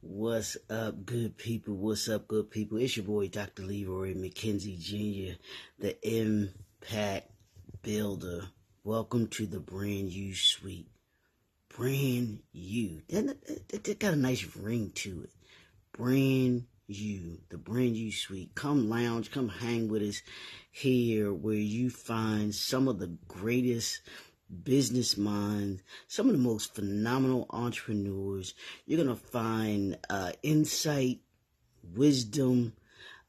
What's up, good people? What's up, good people? It's your boy, Dr. Leroy McKenzie Jr., the Impact Builder. Welcome to the brand new suite. Brand new. That got a nice ring to it. Brand new. The brand new suite. Come lounge, come hang with us here where you find some of the greatest business minds, some of the most phenomenal entrepreneurs. You're going to find insight, wisdom,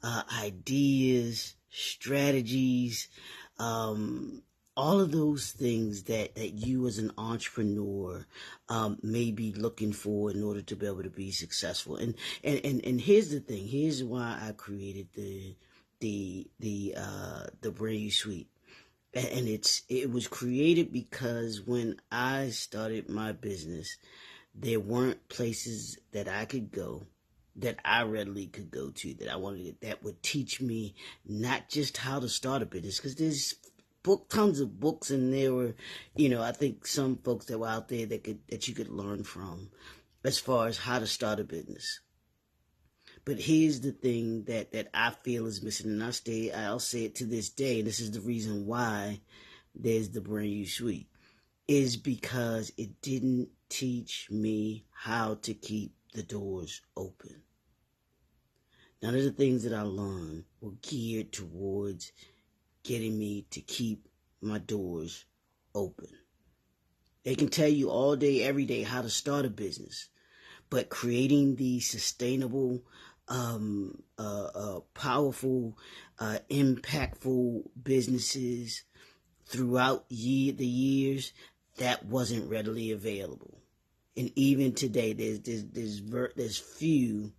ideas, strategies, all of those things that you as an entrepreneur may be looking for in order to be able to be successful. And here's the thing. Here's why I created the brand new suite. And it was created because when I started my business, there weren't places that I could go, that I readily could go to, that would teach me not just how to start a business, because there's tons of books, and there were, I think some folks that were out there that you could learn from as far as how to start a business. But here's the thing that I feel is missing, and I'll say it to this day, and this is the reason why there's the brand new suite, is because it didn't teach me how to keep the doors open. None of the things that I learned were geared towards getting me to keep my doors open. They can tell you all day, every day how to start a business, but creating the sustainable, powerful, impactful businesses throughout the years, that wasn't readily available. And even today, there's few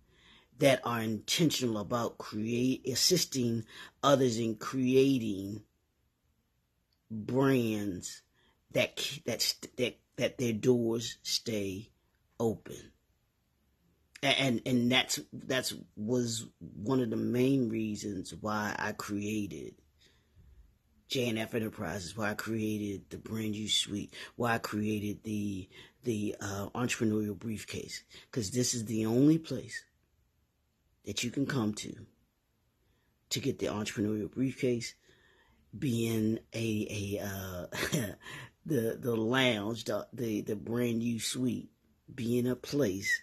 that are intentional about assisting others in creating brands that their doors stay open. And that's was one of the main reasons why I created J&F Enterprises, why I created the brand new suite, why I created the entrepreneurial briefcase, because this is the only place that you can come to get the entrepreneurial briefcase, being the lounge, the brand new suite, being a place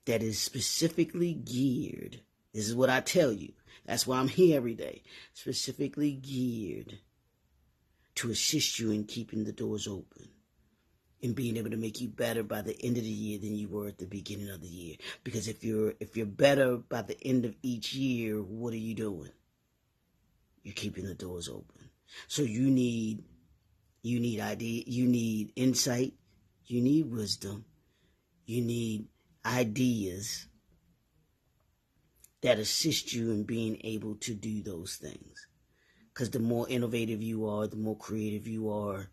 that is specifically geared. This is what I tell you. That's why I'm here every day. Specifically geared to assist you in keeping the doors open and being able to make you better by the end of the year than you were at the beginning of the year. Because if you're better by the end of each year, what are you doing? You're keeping the doors open. So you need idea, you need insight, you need wisdom, you need ideas that assist you in being able to do those things. Because the more innovative you are, the more creative you are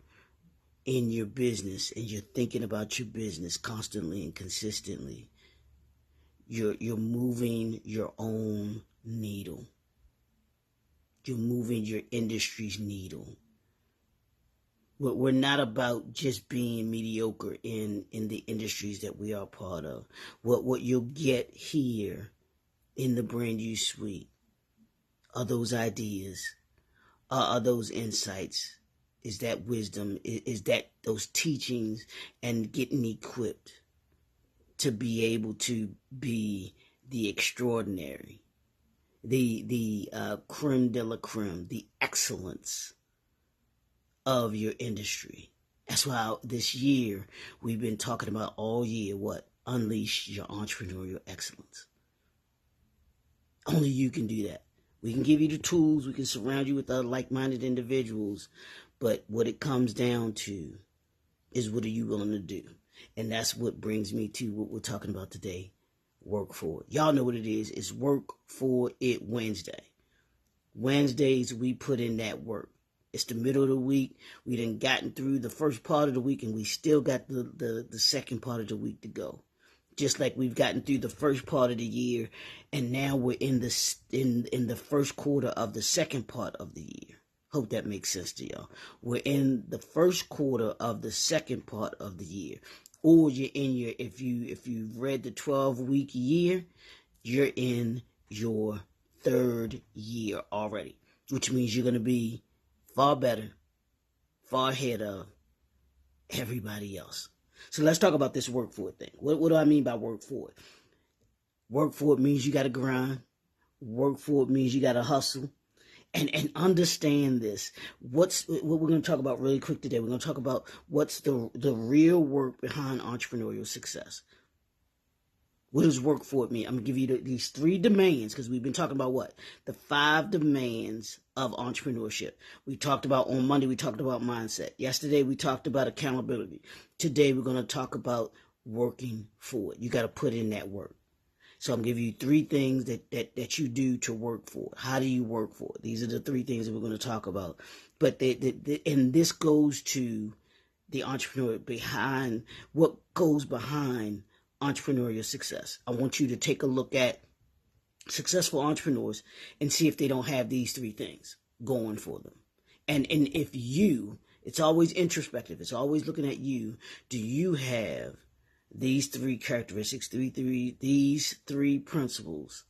in your business, and you're thinking about your business constantly and consistently, you're moving your own needle. You're moving your industry's needle. We're not about just being mediocre in the industries that we are part of. What you'll get here in the brand new suite are those ideas, are those insights, is that wisdom, is that those teachings, and getting equipped to be able to be the extraordinary, the creme de la creme, the excellence of your industry. That's why this year we've been talking about all year, unleash your entrepreneurial excellence. Only you can do that. We can give you the tools, we can surround you with other like-minded individuals, but what it comes down to is, what are you willing to do? And that's what brings me to what we're talking about today, work for it. Y'all know what it is. It's Work for It Wednesday. Wednesdays, we put in that work. It's the middle of the week. We done gotten through the first part of the week, and we still got the second part of the week to go. Just like we've gotten through the first part of the year, and now we're in the first quarter of the second part of the year. Hope that makes sense to y'all. We're in the first quarter of the second part of the year. or you're in your, if you've read the 12-week year, you're in your 3rd year already, which means you're going to be far better, far ahead of everybody else. So let's talk about this work for it thing. What do I mean by work for it? Work for it means you got to grind. Work for it means you got to hustle. And understand this. What we're going to talk about really quick today. We're going to talk about what's the real work behind entrepreneurial success. What does work for it mean? I'm going to give you these 3 demands, because we've been talking about what? The 5 demands of entrepreneurship. We talked about, on Monday, we talked about mindset. Yesterday, we talked about accountability. Today, we're going to talk about working for it. You got to put in that work. So I'm giving you 3 things that you do to work for it. How do you work for it? These are the 3 things that we're going to talk about. But and this goes to the entrepreneur, behind what goes behind entrepreneurial success. I want you to take a look at successful entrepreneurs and see if they don't have these 3 things going for them. And if it's always introspective. It's always looking at you. Do you have these 3 characteristics, these 3 principles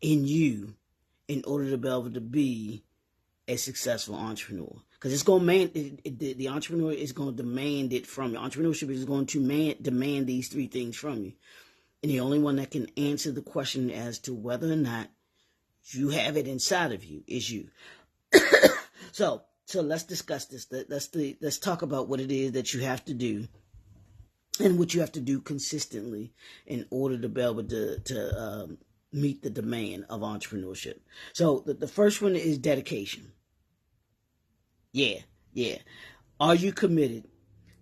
in you in order to be able to be a successful entrepreneur? Because it's going to the entrepreneur is going to demand it from you. Entrepreneurship is going to demand these 3 things from you. And the only one that can answer the question as to whether or not you have it inside of you is you. So let's discuss this. Let's talk about what it is that you have to do and what you have to do consistently in order to be able to meet the demand of entrepreneurship. So the first one is dedication. Yeah. Are you committed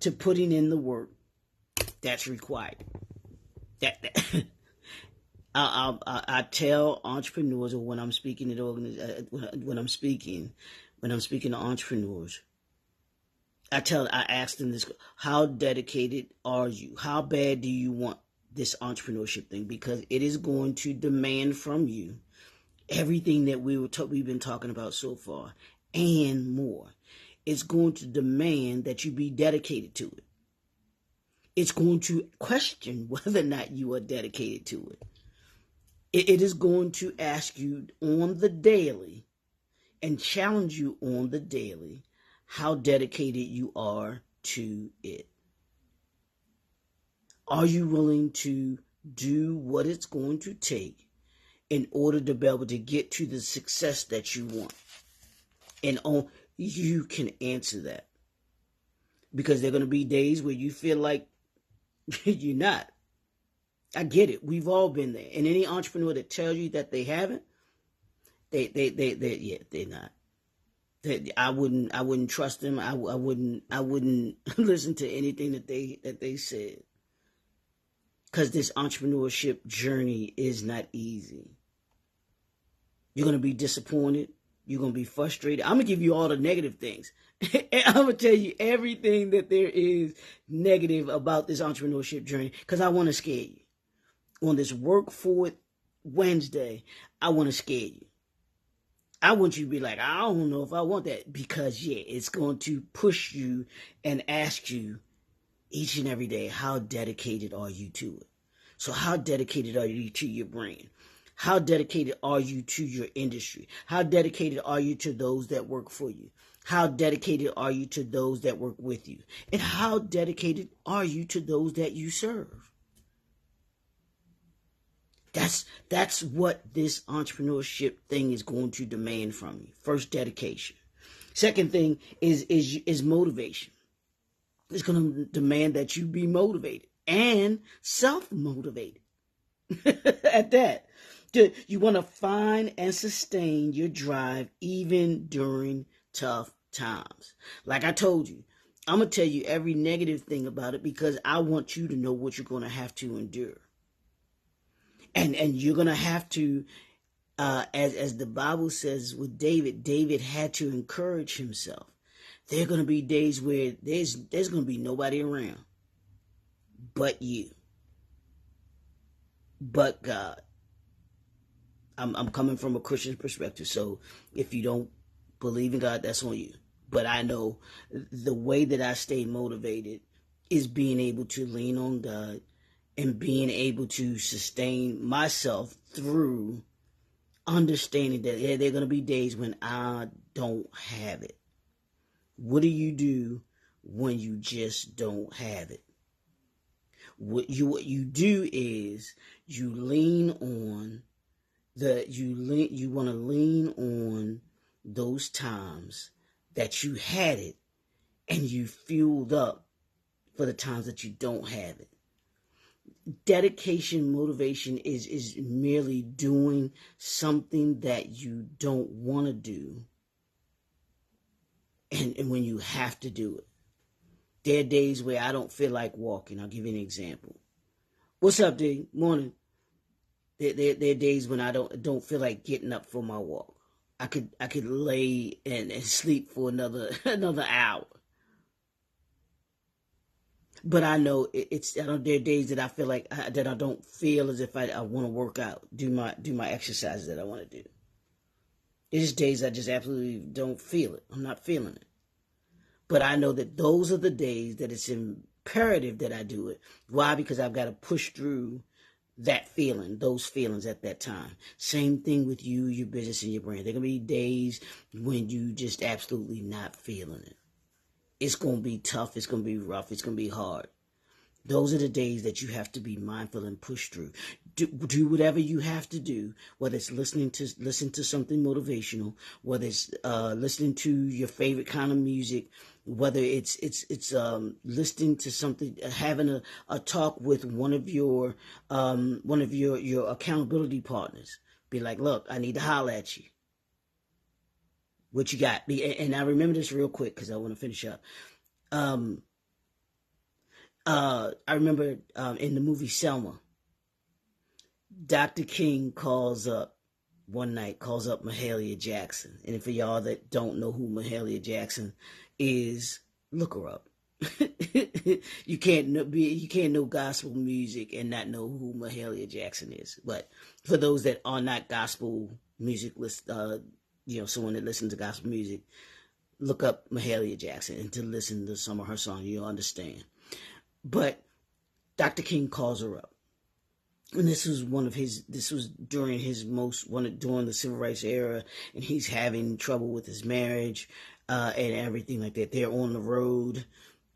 to putting in the work that's required? I tell entrepreneurs, or when I'm speaking at when I'm speaking to entrepreneurs, I ask them this: how dedicated are you? How bad do you want this entrepreneurship thing? Because it is going to demand from you everything that we've been talking about so far and more. It's going to demand that you be dedicated to it. It's going to question whether or not you are dedicated to it. It is going to ask you on the daily and challenge you on the daily how dedicated you are to it. Are you willing to do what it's going to take in order to be able to get to the success that you want? And you can answer that. Because there are going to be days where you feel like you're not. I get it. We've all been there. And any entrepreneur that tells you that they haven't, they're not. I wouldn't trust them. I wouldn't listen to anything that they said. Because this entrepreneurship journey is not easy. You're going to be disappointed. You're going to be frustrated. I'm going to give you all the negative things. I'm going to tell you everything that there is negative about this entrepreneurship journey, because I want to scare you. On this Work For It Wednesday, I want to scare you. I want you to be like, I don't know if I want that, because it's going to push you and ask you each and every day, how dedicated are you to it? So how dedicated are you to your brand? How dedicated are you to your industry? How dedicated are you to those that work for you? How dedicated are you to those that work with you? And how dedicated are you to those that you serve? That's what this entrepreneurship thing is going to demand from you. First, dedication. Second thing is motivation. It's going to demand that you be motivated and self-motivated. At that. You want to find and sustain your drive even during tough times. Like I told you, I'm going to tell you every negative thing about it, because I want you to know what you're going to have to endure. And you're going to have to, as the Bible says with David had to encourage himself. There are going to be days where there's going to be nobody around but you, but God. I'm coming from a Christian perspective, so if you don't believe in God, that's on you. But I know the way that I stay motivated is being able to lean on God and being able to sustain myself through understanding that there are going to be days when I don't have it. What do when you just don't have it? What you do is you lean on you want to lean on those times that you had it and you fueled up for the times that you don't have it. Dedication, motivation is merely doing something that you don't want to do, and when you have to do it. There are days where I don't feel like walking. I'll give you an example. What's up, D? Morning. There are days when I don't feel like getting up for my walk. I could lay and sleep for another hour. But I know there are days that I feel like that I don't feel as if I want to work out, do my exercises that I want to do. There's days I just absolutely don't feel it. I'm not feeling it. But I know that those are the days that it's imperative that I do it. Why? Because I've got to push through those feelings at that time. Same thing with you, your business, and your brand. There are going to be days when you just absolutely not feeling it. It's going to be tough. It's going to be rough. It's going to be hard. Those are the days that you have to be mindful and push through. Do whatever you have to do, whether it's listen to something motivational, whether it's listening to your favorite kind of music, whether it's listening to something, having a talk with one of your accountability partners. Be like, look, I need to holler at you. What you got? And I remember this real quick because I want to finish up. I remember in the movie Selma, Dr. King calls up Mahalia Jackson. And for y'all that don't know who Mahalia Jackson is, look her up. You can't know gospel music and not know who Mahalia Jackson is. But for those that are not gospel music, someone that listens to gospel music, look up Mahalia Jackson and to listen to some of her songs, you'll understand. But Dr. King calls her up. And this was during during the civil rights era, and he's having trouble with his marriage, and everything like that. They're on the road,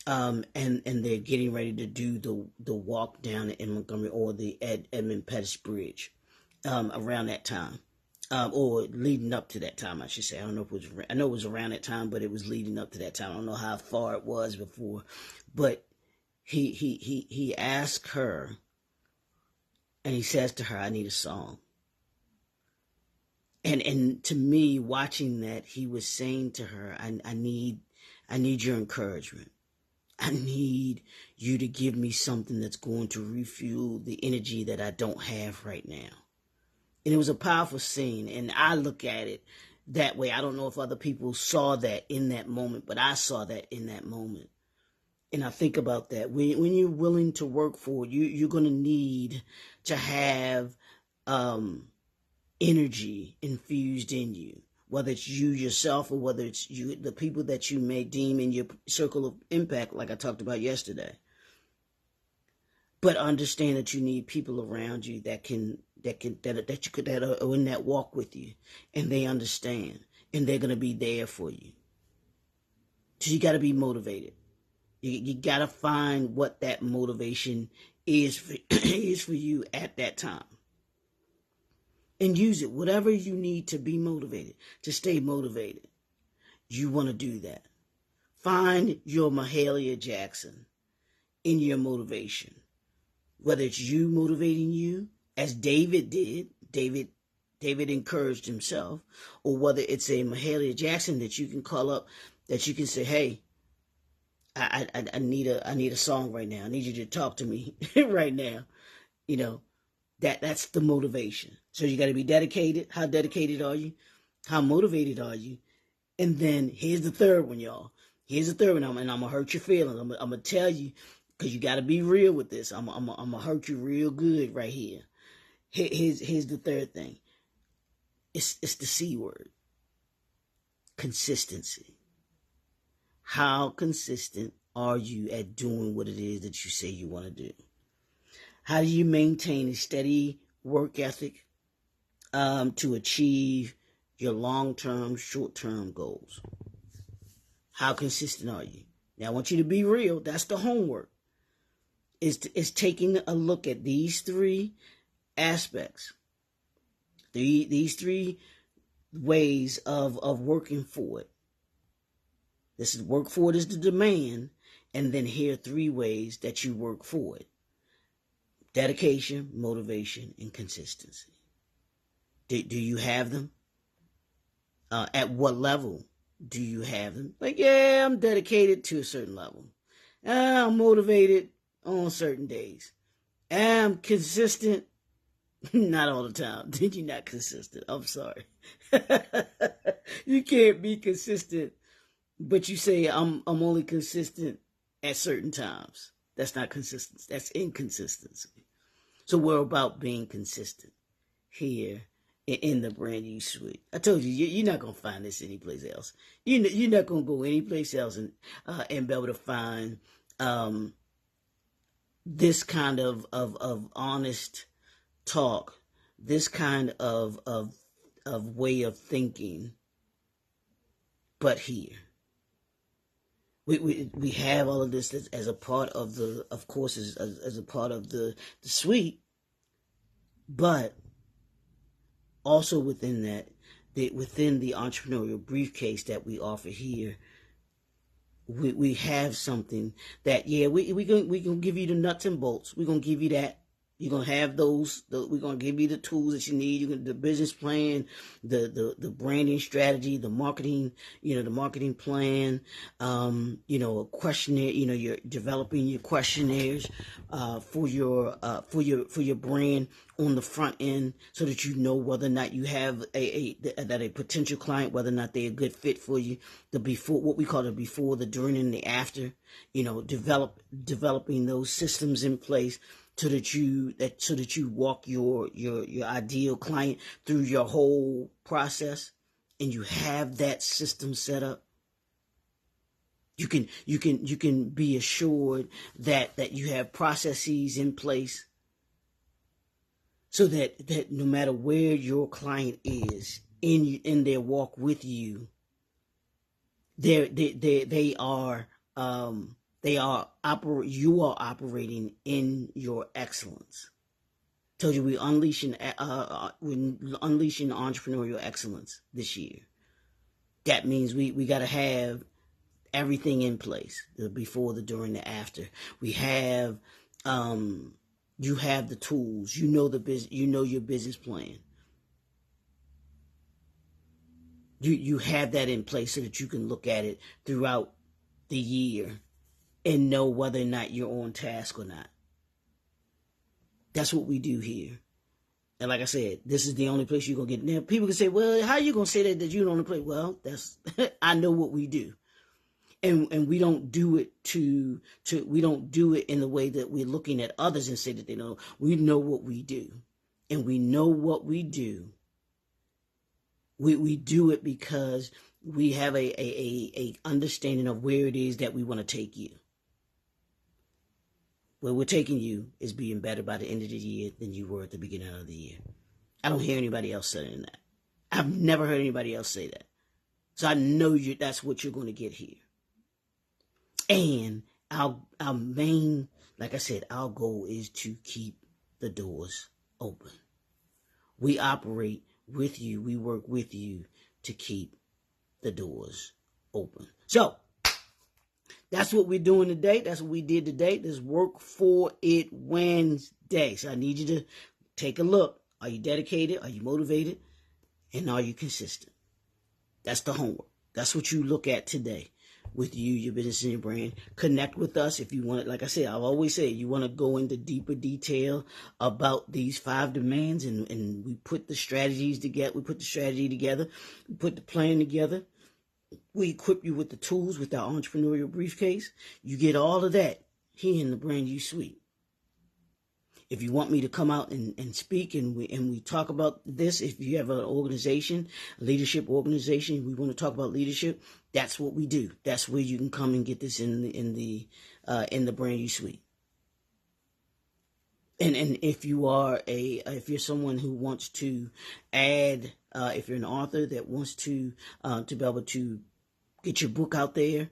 and they're getting ready to do the walk down in Montgomery, or the Edmund Pettus Bridge, around that time. Or leading up to that time, I should say. I know it was around that time, but it was leading up to that time. I don't know how far it was before, but he asked her, and he says to her, "I need a song." And to me, watching that, he was saying to her, I need your encouragement. I need you to give me something that's going to refuel the energy that I don't have right now. And it was a powerful scene, and I look at it that way. I don't know if other people saw that in that moment, but I saw that in that moment. And I think about that. When you're willing to work for it, you're going to need to have energy infused in you, whether it's you yourself or whether it's the people that you may deem in your circle of impact, like I talked about yesterday. But understand that you need people around you that are in that walk with you, and they understand, and they're going to be there for you. So you got to be motivated. You got to find what that motivation is for you at that time, and use it. Whatever you need to be motivated, to stay motivated, you want to do that. Find your Mahalia Jackson in your motivation. Whether it's you motivating you, as David did, David encouraged himself, or whether it's a Mahalia Jackson that you can call up, that you can say, "Hey, I need a song right now. I need you to talk to me right now." That's the motivation. So you got to be dedicated. How dedicated are you? How motivated are you? And then here's the third one, y'all. Here's the third one, and I'm gonna hurt your feelings. I'm gonna tell you, because you got to be real with this. I'm gonna hurt you real good right here. Here's the third thing. It's the C word. Consistency. How consistent are you at doing what it is that you say you want to do? How do you maintain a steady work ethic to achieve your long-term, short-term goals? How consistent are you? Now, I want you to be real. That's the homework. Is taking a look at these three aspects, these three ways of working for it. This is work for it is the demand, and then here are three ways that you work for it: dedication, motivation, and consistency. Do you have them? At what level do you have them? Like, yeah, I'm dedicated to a certain level. I'm motivated on certain days. I'm consistent. Not all the time. Did you not consistent? I'm sorry. You can't be consistent, but you say I'm only consistent at certain times. That's not consistency. That's inconsistency. So we're about being consistent here in the brand new suite. I told you, you're not going to find this anyplace else. You're not going to go anyplace else and be able to find this kind of honest talk, this kind of way of thinking, but here. We have all of this as a part of the, of course, as a part of the suite, but also within that, within the entrepreneurial briefcase that we offer here, we have something that, yeah, we gonna give you the nuts and bolts. We're gonna give you that. You're going to have those. We're going to give you the tools that you need. The business plan, the branding strategy, the marketing, the marketing plan, a questionnaire, you're developing your questionnaires for your brand on the front end so that you know whether or not you have a potential client, whether or not they're a good fit for you. The before, what we call the before, the during, and the after, developing those systems in place so that you walk your ideal client through your whole process, and you have that system set up. You can be assured that you have processes in place so that no matter where your client is in their walk with you, you are operating in your excellence. Told you we're unleashing entrepreneurial excellence this year. That means we got to have everything in place: the before, the during, the after. We have you have the tools. The business. Your business plan. You have that in place so that you can look at it throughout the year and know whether or not you're on task or not. That's what we do here. And like I said, this is the only place you're going to get. Now, people can say, well, how are you going to say that you're on the place? Well, that's I know what we do. And we don't do it we don't do it in the way that we're looking at others and say that they know. We know what we do. And we know what we do. We do it because we have a understanding of where it is that we want to take you. Where we're taking you is being better by the end of the year than you were at the beginning of the year. I don't hear anybody else saying that. I've never heard anybody else say that. So I know that's what you're going to get here. And our main, like I said, our goal is to keep the doors open. We operate with you. We work with you to keep the doors open. So that's what we're doing today. That's what we did today. This Work For It Wednesday. So I need you to take a look. Are you dedicated? Are you motivated? And are you consistent? That's the homework. That's what you look at today with you, your business, and your brand. Connect with us if you want it. Like I said, I've always said, you want to go into deeper detail about these 5 demands, and we put the strategies together. We put the strategy together. We put the plan together. We equip you with the tools with our entrepreneurial briefcase. You get all of that here in the brand new suite. If you want me to come out and speak and we talk about this, if you have an organization, a leadership organization, we want to talk about leadership, that's what we do. That's where you can come and get this in the brand new suite. And if you're someone who wants to add, if you're an author that wants to be able to get your book out there,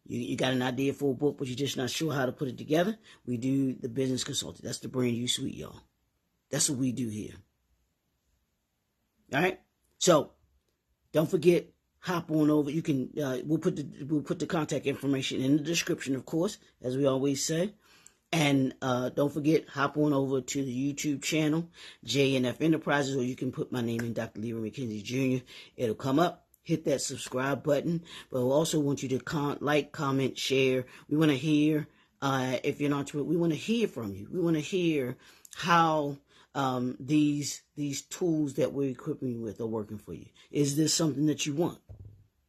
you got an idea for a book, but you're just not sure how to put it together, we do the business consulting. That's the brand new suite, y'all. That's what we do here. All right. So don't forget, hop on over. You can we'll put the contact information in the description, of course, as we always say. And don't forget, hop on over to the YouTube channel, JNF Enterprises, or you can put my name in, Dr. Leroy McKenzie Jr. It'll come up. Hit that subscribe button. But we also want you to like, comment, share. We want to hear, if you're an entrepreneur, we want to hear from you. We want to hear how these tools that we're equipping you with are working for you. Is this something that you want?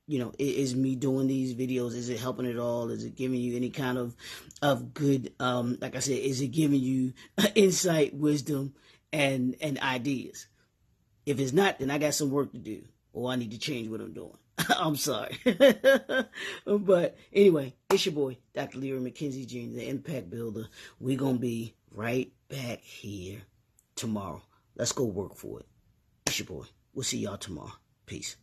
You know, is me doing these videos, is it helping at all? Is it giving you any kind of good, like I said, is it giving you insight, wisdom, and ideas? If it's not, then I got some work to do, or I need to change what I'm doing. I'm sorry. But anyway, it's your boy, Dr. Leroy McKenzie Jr., the Impact Builder. We're going to be right back here tomorrow. Let's go work for it. It's your boy. We'll see y'all tomorrow. Peace.